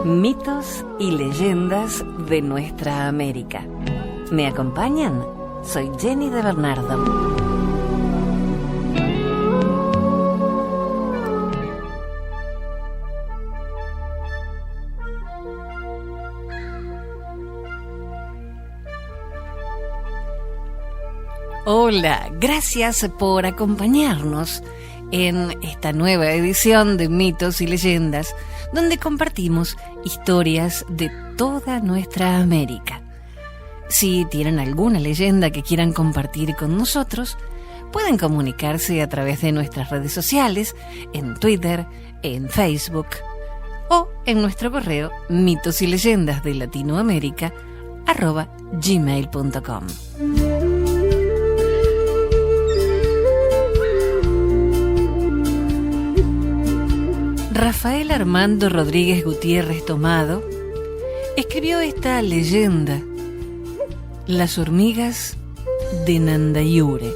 Mitos y leyendas de nuestra América. ¿Me acompañan? Soy Jenny de Bernardo. Hola, gracias por acompañarnos en esta nueva edición de Mitos y Leyendas, donde compartimos historias de toda nuestra América. Si tienen alguna leyenda que quieran compartir con nosotros, pueden comunicarse a través de nuestras redes sociales, en Twitter, en Facebook o en nuestro correo mitosyleyendas-de-latinoamerica@gmail.com. Rafael Armando Rodríguez Gutiérrez Tomado escribió esta leyenda: Las hormigas de Nandayure.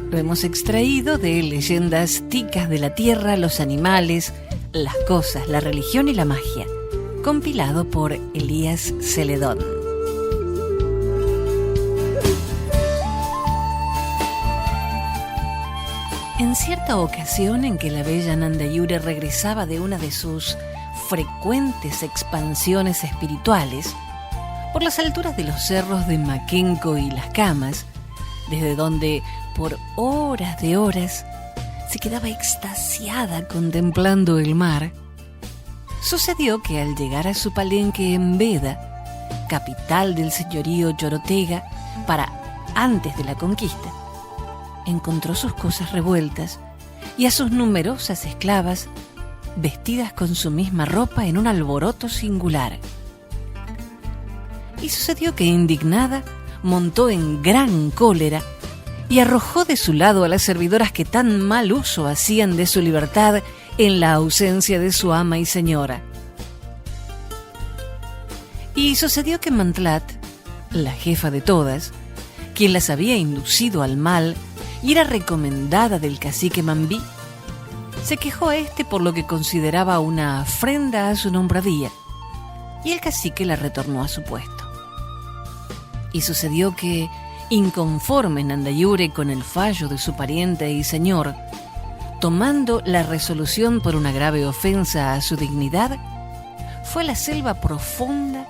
Lo hemos extraído de Leyendas ticas de la tierra, los animales, las cosas, la religión y la magia, compilado por Elías Celedón. En cierta ocasión en que la bella Nandayure regresaba de una de sus frecuentes expansiones espirituales por las alturas de los cerros de Maquenco y Las Camas, desde donde por horas de horas se quedaba extasiada contemplando el mar, sucedió que al llegar a su palenque en Veda, capital del señorío Chorotega para antes de la conquista, encontró sus cosas revueltas y a sus numerosas esclavas vestidas con su misma ropa en un alboroto singular. Y sucedió que, indignada, montó en gran cólera y arrojó de su lado a las servidoras que tan mal uso hacían de su libertad en la ausencia de su ama y señora. Y sucedió que Mantlat, la jefa de todas, quien las había inducido al mal y era recomendada del cacique Mambí, se quejó a este por lo que consideraba una afrenta a su nombradía, y el cacique la retornó a su puesto. Y sucedió que, inconforme Nandayure con el fallo de su pariente y señor, tomando la resolución por una grave ofensa a su dignidad, fue a la selva profunda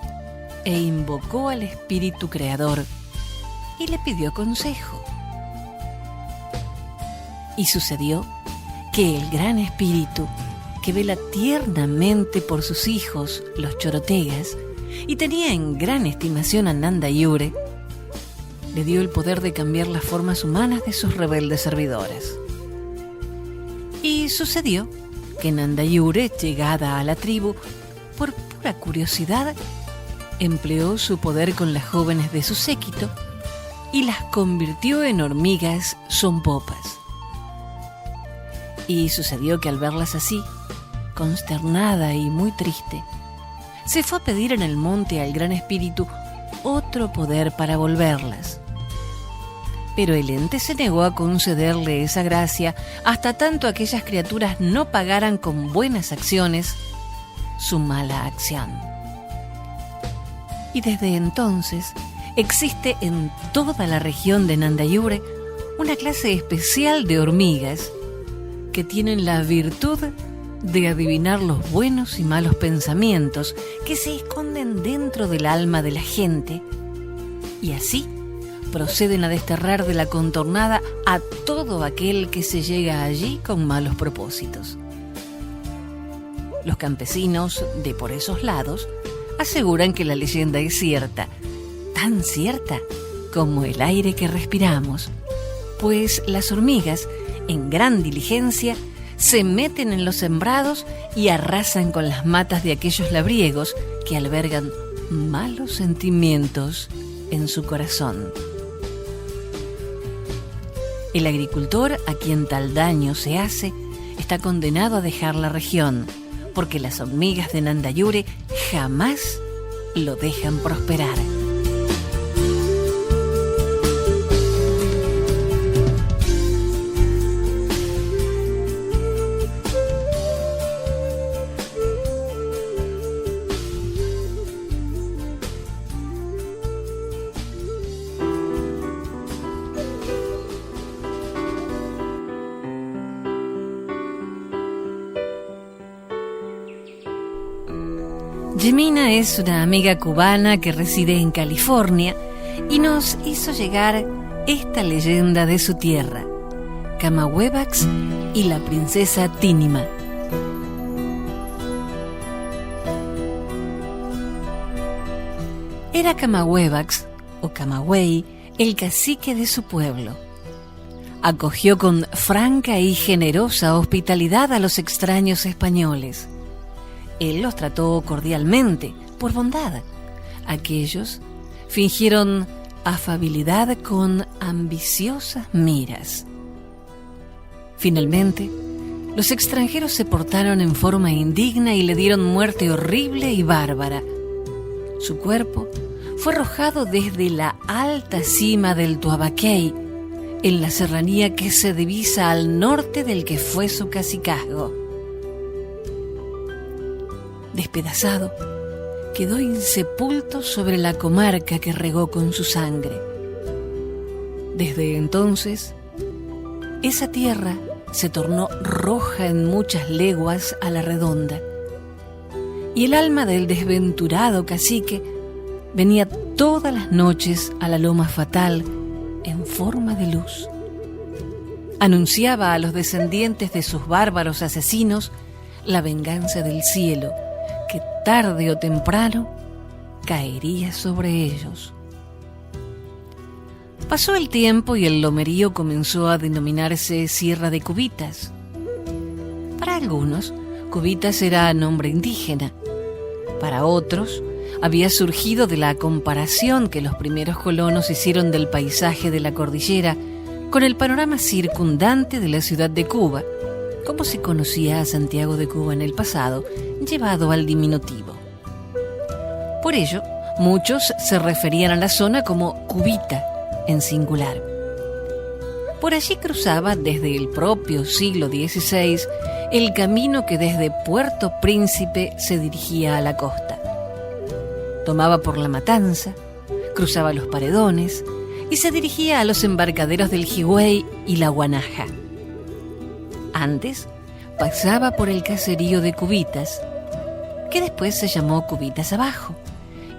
e invocó al espíritu creador y le pidió consejo. Y sucedió que el gran espíritu, que vela tiernamente por sus hijos, los chorotegas, y tenía en gran estimación a Nandayure, le dio el poder de cambiar las formas humanas de sus rebeldes servidoras. Y sucedió que Nandayure, llegada a la tribu, por pura curiosidad, empleó su poder con las jóvenes de su séquito y las convirtió en hormigas sonpopas. Y sucedió que al verlas así, consternada y muy triste, se fue a pedir en el monte al gran espíritu otro poder para volverlas. Pero el ente se negó a concederle esa gracia hasta tanto aquellas criaturas no pagaran con buenas acciones su mala acción. Y desde entonces existe en toda la región de Nandayure una clase especial de hormigas que tienen la virtud de adivinar los buenos y malos pensamientos que se esconden dentro del alma de la gente, y así proceden a desterrar de la contornada a todo aquel que se llega allí con malos propósitos. Los campesinos de por esos lados aseguran que la leyenda es cierta, tan cierta como el aire que respiramos, pues las hormigas, en gran diligencia, se meten en los sembrados y arrasan con las matas de aquellos labriegos que albergan malos sentimientos en su corazón. El agricultor a quien tal daño se hace está condenado a dejar la región, porque las hormigas de Nandayure jamás lo dejan prosperar. Jemina es una amiga cubana que reside en California y nos hizo llegar esta leyenda de su tierra, Camagüevax y la princesa Tínima. Era Camagüevax, o Camagüey, el cacique de su pueblo. Acogió con franca y generosa hospitalidad a los extraños españoles. Él los trató cordialmente, por bondad. Aquellos fingieron afabilidad con ambiciosas miras. Finalmente, los extranjeros se portaron en forma indigna y le dieron muerte horrible y bárbara. Su cuerpo fue arrojado desde la alta cima del Tuabaquey, en la serranía que se divisa al norte del que fue su cacicazgo. Despedazado, quedó insepulto sobre la comarca que regó con su sangre. Desde entonces, esa tierra se tornó roja en muchas leguas a la redonda, y el alma del desventurado cacique venía todas las noches a la loma fatal en forma de luz. Anunciaba a los descendientes de sus bárbaros asesinos la venganza del cielo, que tarde o temprano caería sobre ellos. Pasó el tiempo y el lomerío comenzó a denominarse Sierra de Cubitas. Para algunos, Cubitas era nombre indígena. Para otros, había surgido de la comparación que los primeros colonos hicieron del paisaje de la cordillera con el panorama circundante de la ciudad de Cuba, como se conocía a Santiago de Cuba en el pasado, llevado al diminutivo. Por ello, muchos se referían a la zona como Cubita, en singular. Por allí cruzaba desde el propio siglo XVI el camino que desde Puerto Príncipe se dirigía a la costa. Tomaba por La Matanza, cruzaba los Paredones y se dirigía a los embarcaderos del Higüey y la Guanaja. Antes pasaba por el caserío de Cubitas, que después se llamó Cubitas Abajo,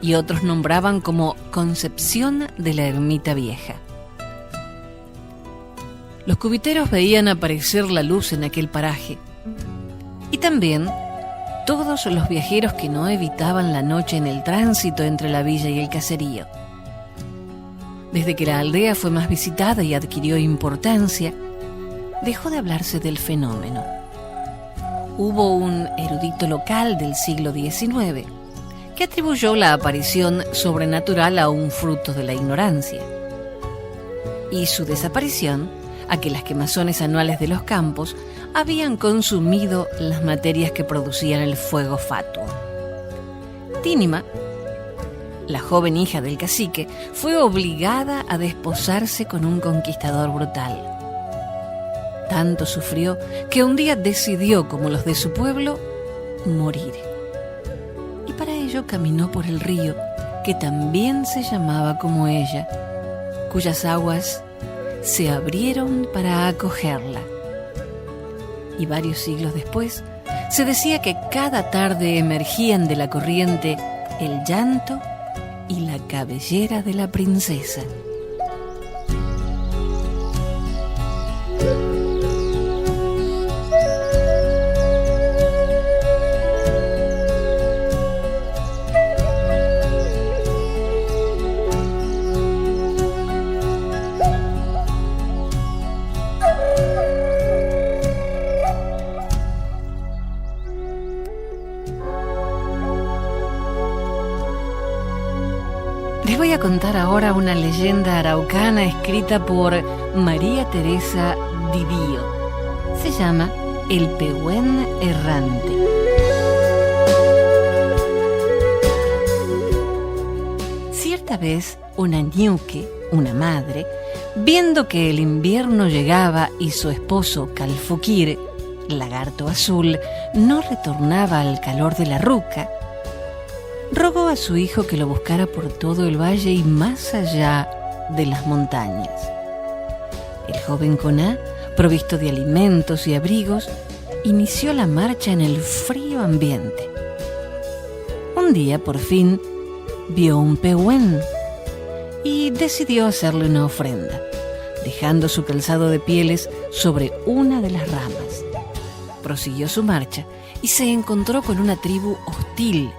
y otros nombraban como Concepción de la Ermita Vieja. Los cubiteros veían aparecer la luz en aquel paraje, y también todos los viajeros que no evitaban la noche en el tránsito entre la villa y el caserío. Desde que la aldea fue más visitada y adquirió importancia, dejó de hablarse del fenómeno. Hubo un erudito local del siglo XIX que atribuyó la aparición sobrenatural a un fruto de la ignorancia, y su desaparición a que las quemazones anuales de los campos habían consumido las materias que producían el fuego fatuo. Tínima, la joven hija del cacique, fue obligada a desposarse con un conquistador brutal. Tanto sufrió que un día decidió, como los de su pueblo, morir. Y para ello caminó por el río, que también se llamaba como ella, cuyas aguas se abrieron para acogerla. Y varios siglos después, se decía que cada tarde emergían de la corriente el llanto y la cabellera de la princesa. Les voy a contar ahora una leyenda araucana escrita por María Teresa Didio. Se llama El Pehuen Errante. Cierta vez, una ñuque, una madre, viendo que el invierno llegaba y su esposo Calfuquir, lagarto azul, no retornaba al calor de la ruca, rogó a su hijo que lo buscara por todo el valle y más allá de las montañas. El joven Coná, provisto de alimentos y abrigos, inició la marcha en el frío ambiente. Un Un día, por fin, vio un pehuen y decidió hacerle una ofrenda, dejando su calzado de pieles sobre una de las ramas. Prosiguió su marcha y se encontró con una tribu hostil.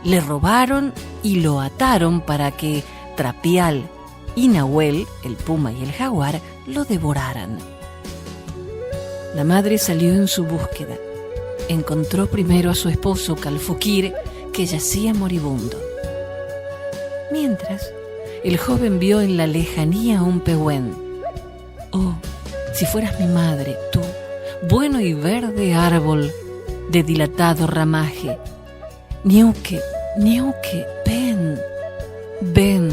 Le robaron y lo ataron para que Trapial y Nahuel, el puma y el jaguar, lo devoraran. La madre salió en su búsqueda. Encontró primero a su esposo Calfuquir, que yacía moribundo. Mientras, el joven vio en la lejanía un pehuen. Oh, si fueras mi madre, tú, bueno y verde árbol de dilatado ramaje. Ñuque, ñuque, ven, ven.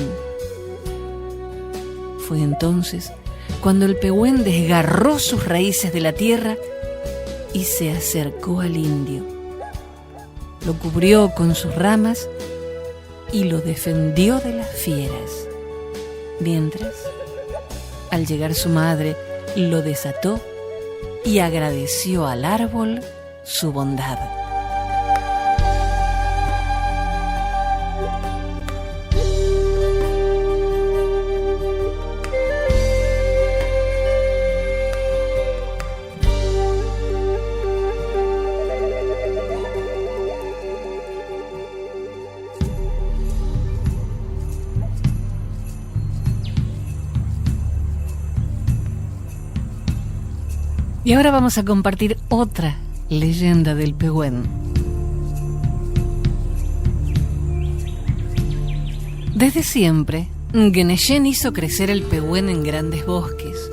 Fue entonces cuando el pehuen desgarró sus raíces de la tierra y se acercó al indio. Lo cubrió con sus ramas y lo defendió de las fieras. Mientras, al llegar su madre, lo desató y agradeció al árbol su bondad. Y ahora vamos a compartir otra leyenda del pehuen. Desde siempre, Guenellén hizo crecer el pehuen en grandes bosques.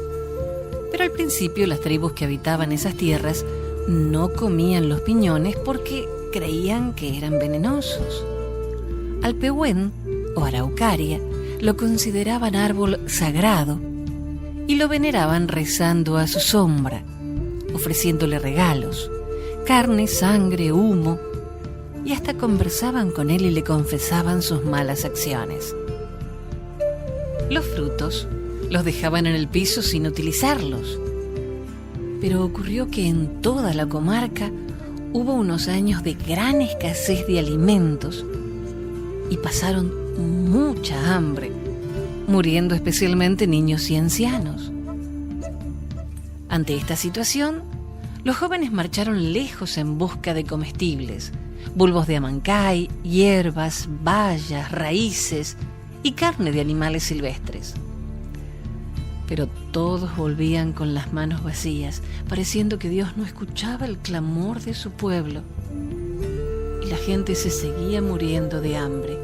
Pero al principio las tribus que habitaban esas tierras no comían los piñones porque creían que eran venenosos. Al pehuen, o araucaria, lo consideraban árbol sagrado y lo veneraban rezando a su sombra, ofreciéndole regalos, carne, sangre, humo, y hasta conversaban con él y le confesaban sus malas acciones. Los frutos los dejaban en el piso sin utilizarlos, pero ocurrió que en toda la comarca hubo unos años de gran escasez de alimentos y pasaron mucha hambre, muriendo especialmente niños y ancianos. Ante esta situación, los jóvenes marcharon lejos en busca de comestibles, bulbos de amancay, hierbas, bayas, raíces y carne de animales silvestres. Pero todos volvían con las manos vacías, pareciendo que Dios no escuchaba el clamor de su pueblo, y la gente se seguía muriendo de hambre.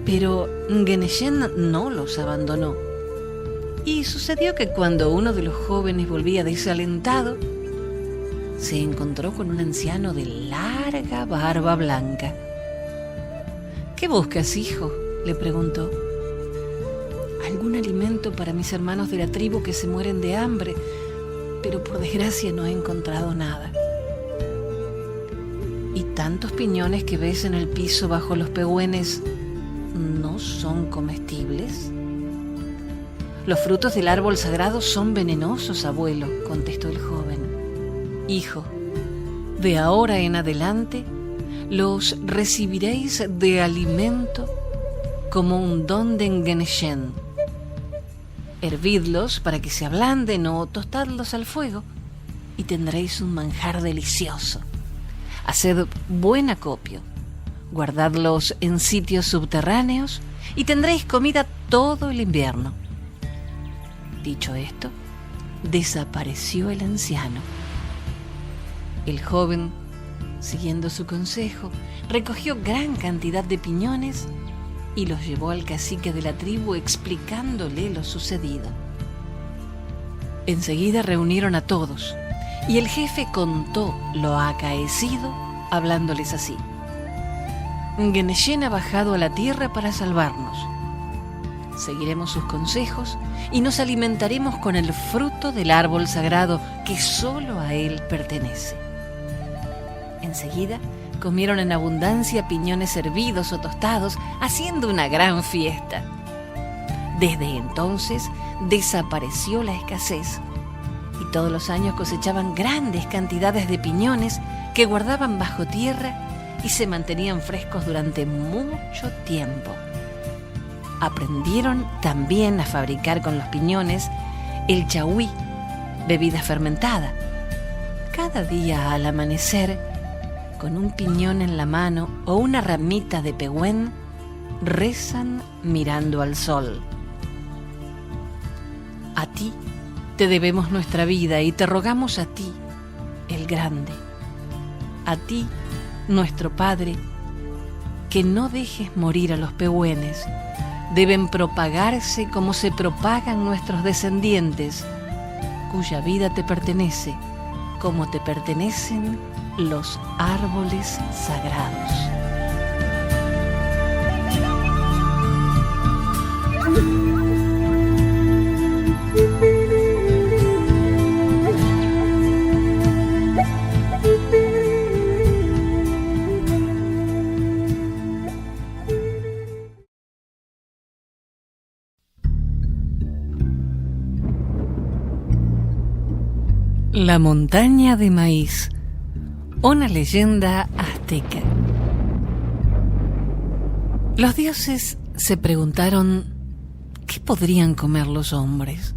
Pero Guenellén no los abandonó. Y sucedió que cuando uno de los jóvenes volvía desalentado, se encontró con un anciano de larga barba blanca. ¿Qué buscas, hijo?, le preguntó. Algún alimento para mis hermanos de la tribu que se mueren de hambre, pero por desgracia no he encontrado nada. ¿Y tantos piñones que ves en el piso bajo los pehuenes no son comestibles? Los frutos del árbol sagrado son venenosos, abuelo, contestó el joven. Hijo, de ahora en adelante los recibiréis de alimento como un don de Guenellén. Hervidlos para que se ablanden o tostadlos al fuego y tendréis un manjar delicioso. Haced buen acopio, guardadlos en sitios subterráneos y tendréis comida todo el invierno. Dicho esto, desapareció el anciano. El joven, siguiendo su consejo, recogió gran cantidad de piñones y los llevó al cacique de la tribu explicándole lo sucedido. Enseguida reunieron a todos y el jefe contó lo acaecido hablándoles así. Guenellén ha bajado a la tierra para salvarnos. Seguiremos sus consejos y nos alimentaremos con el fruto del árbol sagrado que solo a él pertenece. Enseguida comieron en abundancia piñones hervidos o tostados, haciendo una gran fiesta. Desde entonces desapareció la escasez y todos los años cosechaban grandes cantidades de piñones que guardaban bajo tierra y se mantenían frescos durante mucho tiempo. Aprendieron también a fabricar con los piñones el chagüí, bebida fermentada. Cada día al amanecer, con un piñón en la mano o una ramita de pehuen, rezan mirando al sol. A ti te debemos nuestra vida y te rogamos a ti, el grande, a ti, nuestro Padre, que no dejes morir a los pehuenes. Deben propagarse como se propagan nuestros descendientes, cuya vida te pertenece, como te pertenecen los árboles sagrados. La montaña de maíz, una leyenda azteca. Los dioses se preguntaron ¿qué podrían comer los hombres?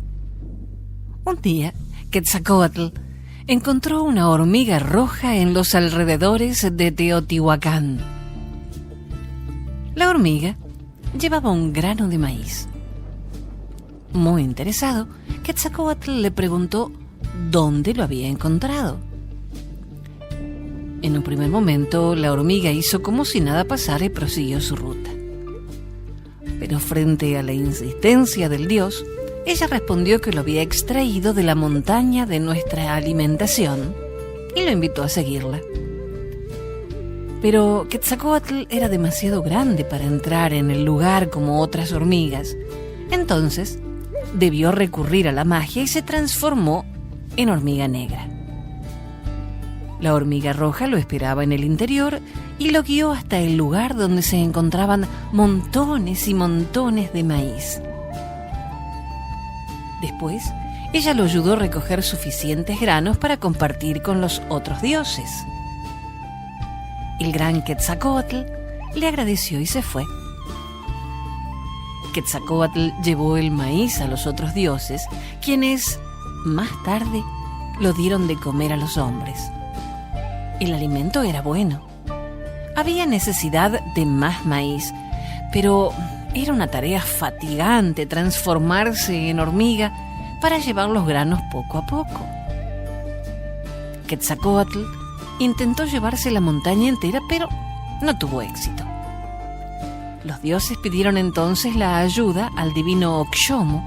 Un día, Quetzalcóatl encontró una hormiga roja en los alrededores de Teotihuacán. La hormiga llevaba un grano de maíz. Muy interesado, Quetzalcóatl le preguntó dónde lo había encontrado. En un primer momento, la hormiga hizo como si nada pasara y prosiguió su ruta. Pero frente a la insistencia del dios, ella respondió que lo había extraído de la montaña de nuestra alimentación y lo invitó a seguirla. Pero Quetzalcóatl era demasiado grande para entrar en el lugar como otras hormigas. Entonces, debió recurrir a la magia y se transformó en hormiga negra. La hormiga roja lo esperaba en el interior y lo guió hasta el lugar donde se encontraban montones y montones de maíz. Después, ella lo ayudó a recoger suficientes granos para compartir con los otros dioses. El gran Quetzalcóatl le agradeció y se fue. Quetzalcóatl llevó el maíz a los otros dioses, quienes más tarde lo dieron de comer a los hombres. El alimento era bueno. Había necesidad de más maíz, pero era una tarea fatigante transformarse en hormiga para llevar los granos poco a poco. Quetzalcóatl intentó llevarse la montaña entera, pero no tuvo éxito. Los dioses pidieron entonces la ayuda al divino Oxomo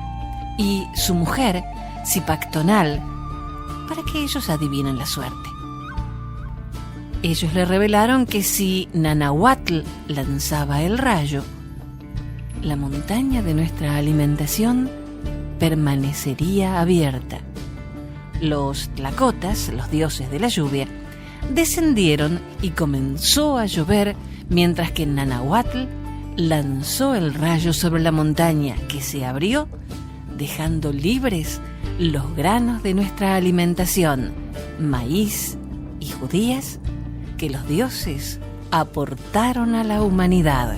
y su mujer, Zipactonal, para que ellos adivinen la suerte. Ellos le revelaron que si Nanahuatl lanzaba el rayo, la montaña de nuestra alimentación permanecería abierta. Los tlacotas, los dioses de la lluvia, descendieron y comenzó a llover mientras que Nanahuatl lanzó el rayo sobre la montaña, que se abrió, dejando libres los granos de nuestra alimentación, maíz y judías, que los dioses aportaron a la humanidad.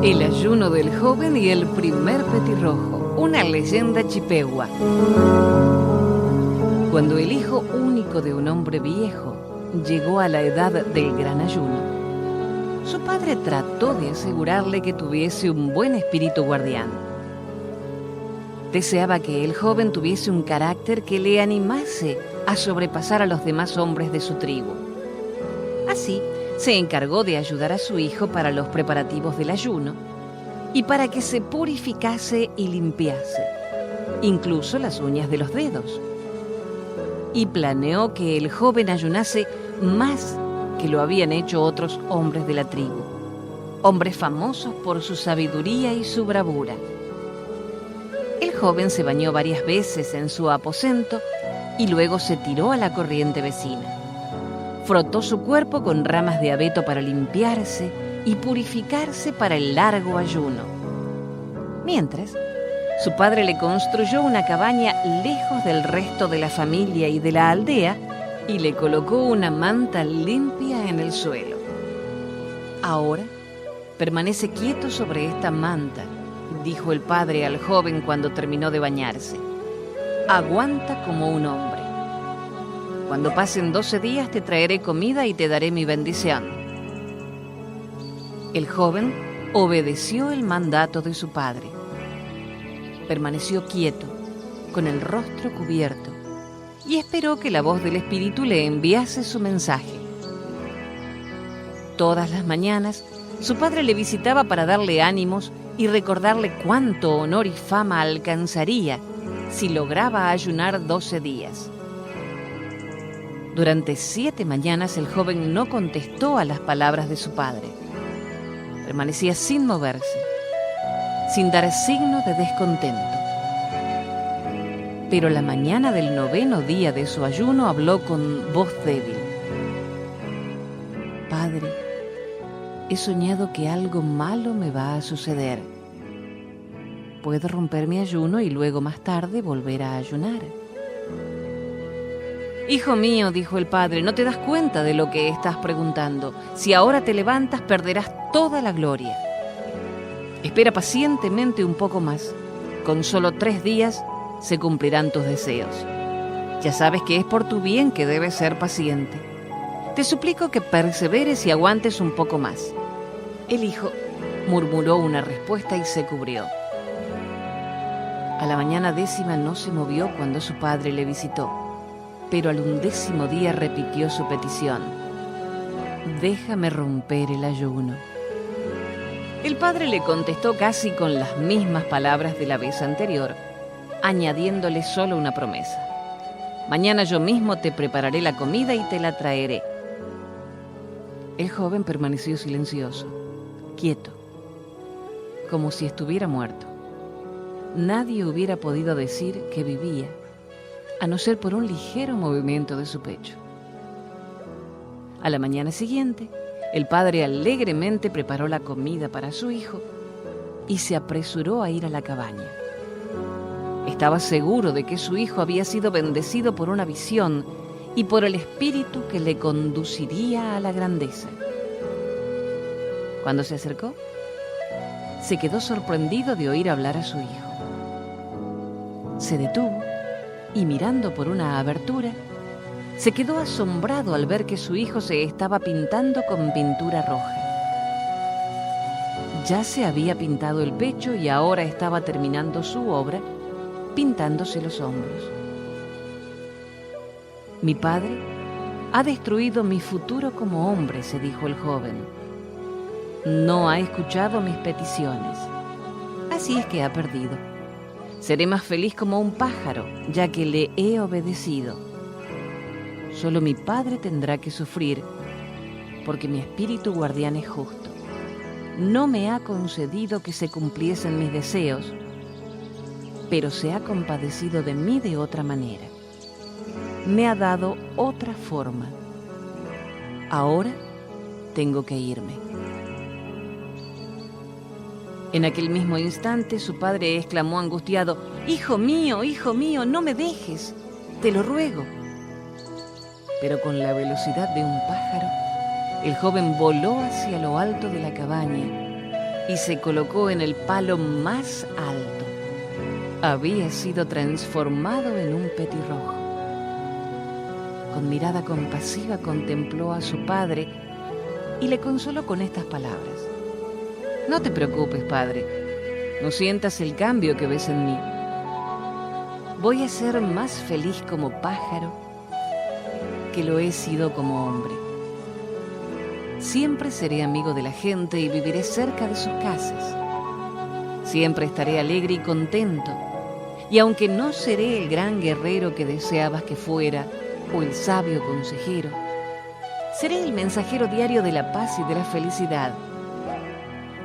El ayuno del joven y el primer petirrojo, una leyenda chipegua. Cuando el hijo único de un hombre viejo llegó a la edad del gran ayuno, su padre trató de asegurarle que tuviese un buen espíritu guardián. Deseaba que el joven tuviese un carácter que le animase a sobrepasar a los demás hombres de su tribu. Así, se encargó de ayudar a su hijo para los preparativos del ayuno y para que se purificase y limpiase, incluso las uñas de los dedos. Y planeó que el joven ayunase más que lo habían hecho otros hombres de la tribu, hombres famosos por su sabiduría y su bravura. El joven se bañó varias veces en su aposento y luego se tiró a la corriente vecina. Frotó su cuerpo con ramas de abeto para limpiarse y purificarse para el largo ayuno. Mientras, su padre le construyó una cabaña lejos del resto de la familia y de la aldea y le colocó una manta limpia en el suelo. Ahora, permanece quieto sobre esta manta, dijo el padre al joven cuando terminó de bañarse. Aguanta como un hombre. Cuando pasen 12 días te traeré comida y te daré mi bendición. El joven obedeció el mandato de su padre. Permaneció quieto, con el rostro cubierto, y esperó que la voz del Espíritu le enviase su mensaje. Todas las mañanas, su padre le visitaba para darle ánimos y recordarle cuánto honor y fama alcanzaría si lograba ayunar 12 días. Durante 7 mañanas el joven no contestó a las palabras de su padre. Permanecía sin moverse, sin dar signo de descontento. Pero la mañana del 9º día de su ayuno habló con voz débil. Padre, he soñado que algo malo me va a suceder. Puedo romper mi ayuno y luego más tarde volver a ayunar. Hijo mío, dijo el padre, no te das cuenta de lo que estás preguntando. Si ahora te levantas, perderás toda la gloria. Espera pacientemente un poco más. Con solo 3 días se cumplirán tus deseos. Ya sabes que es por tu bien que debes ser paciente. Te suplico que perseveres y aguantes un poco más. El hijo murmuró una respuesta y se cubrió. A la mañana 10ª no se movió cuando su padre le visitó, pero al 11º día repitió su petición. Déjame romper el ayuno. El padre le contestó casi con las mismas palabras de la vez anterior, añadiéndole solo una promesa. Mañana yo mismo te prepararé la comida y te la traeré. El joven permaneció silencioso, quieto, como si estuviera muerto. Nadie hubiera podido decir que vivía, a no ser por un ligero movimiento de su pecho. A la mañana siguiente, el padre alegremente preparó la comida para su hijo y se apresuró a ir a la cabaña. Estaba seguro de que su hijo había sido bendecido por una visión y por el espíritu que le conduciría a la grandeza. Cuando se acercó, se quedó sorprendido de oír hablar a su hijo. Se detuvo y mirando por una abertura, se quedó asombrado al ver que su hijo se estaba pintando con pintura roja. Ya se había pintado el pecho y ahora estaba terminando su obra, pintándose los hombros. Mi padre ha destruido mi futuro como hombre, se dijo el joven. No ha escuchado mis peticiones, así es que ha perdido. Seré más feliz como un pájaro, ya que le he obedecido. Solo mi padre tendrá que sufrir, porque mi espíritu guardián es justo. No me ha concedido que se cumpliesen mis deseos, pero se ha compadecido de mí de otra manera. Me ha dado otra forma. Ahora tengo que irme. En aquel mismo instante su padre exclamó angustiado: hijo mío, no me dejes, te lo ruego. Pero con la velocidad de un pájaro, el joven voló hacia lo alto de la cabaña y se colocó en el palo más alto. Había sido transformado en un petirrojo. Con mirada compasiva contempló a su padre y le consoló con estas palabras: no te preocupes, padre, no sientas el cambio que ves en mí. Voy a ser más feliz como pájaro que lo he sido como hombre. Siempre seré amigo de la gente y viviré cerca de sus casas. Siempre estaré alegre y contento, y aunque no seré el gran guerrero que deseabas que fuera o el sabio consejero, Seré el mensajero diario de la paz y de la felicidad.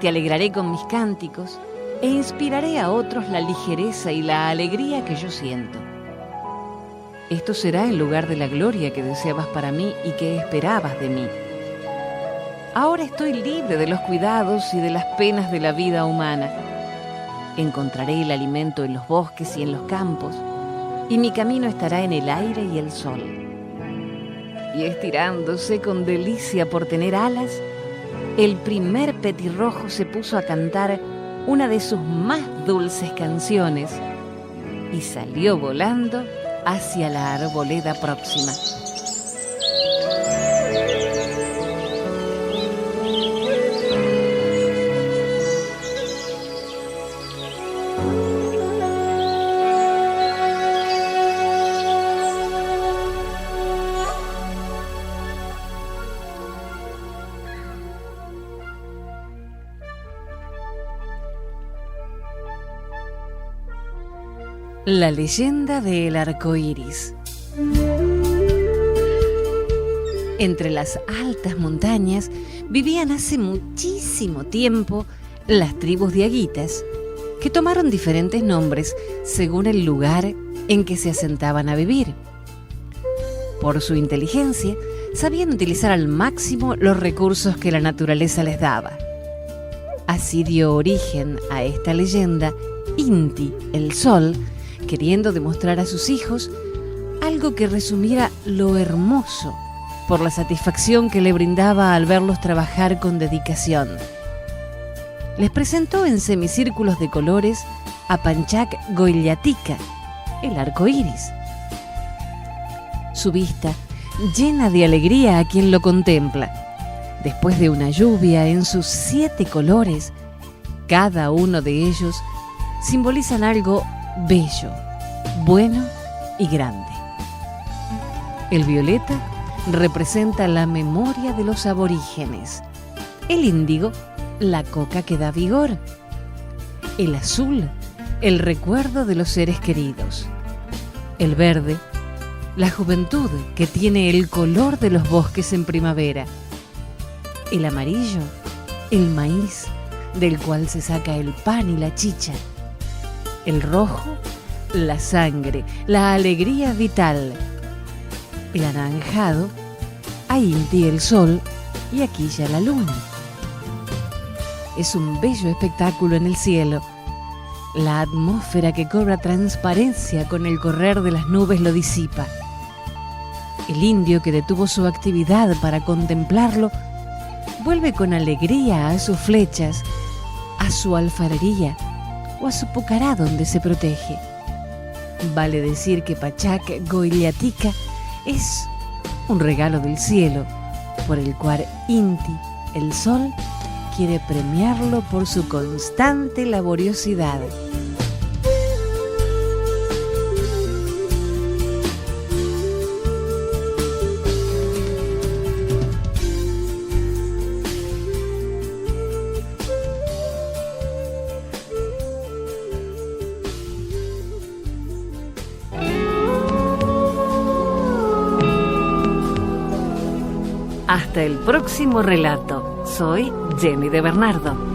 Te alegraré con mis cánticos e inspiraré a otros la ligereza y la alegría que yo siento. Esto será en lugar de la gloria que deseabas para mí y que esperabas de mí. Ahora estoy libre de los cuidados y de las penas de la vida humana. Encontraré el alimento en los bosques y en los campos, y mi camino estará en el aire y el sol. Y estirándose con delicia por tener alas, el primer petirrojo se puso a cantar una de sus más dulces canciones y salió volando hacia la arboleda próxima. La leyenda del arco iris. Entre las altas montañas vivían hace muchísimo tiempo las tribus diaguitas, que tomaron diferentes nombres según el lugar en que se asentaban a vivir. Por su inteligencia, sabían utilizar al máximo los recursos que la naturaleza les daba. Así dio origen a esta leyenda Inti, el sol, queriendo demostrar a sus hijos algo que resumiera lo hermoso por la satisfacción que le brindaba al verlos trabajar con dedicación. Les presentó en semicírculos de colores a Panchak Goillatica, el arco iris. Su vista llena de alegría a quien lo contempla. Después de una lluvia en sus 7 colores, cada uno de ellos simbolizan algo bello, bueno y grande. El violeta representa la memoria de los aborígenes. El índigo, la coca que da vigor. El azul, el recuerdo de los seres queridos. El verde, la juventud que tiene el color de los bosques en primavera. El amarillo, el maíz, del cual se saca el pan y la chicha. El rojo, la sangre, la alegría vital. El anaranjado, a Inti el sol y aquí ya la luna. Es un bello espectáculo en el cielo. La atmósfera que cobra transparencia con el correr de las nubes lo disipa. El indio que detuvo su actividad para contemplarlo vuelve con alegría a sus flechas, a su alfarería o a su pucará donde se protege. Vale decir que Panchak Goillatica es un regalo del cielo por el cual Inti, el sol, quiere premiarlo por su constante laboriosidad. Hasta el próximo relato. Soy Jenny de Bernardo.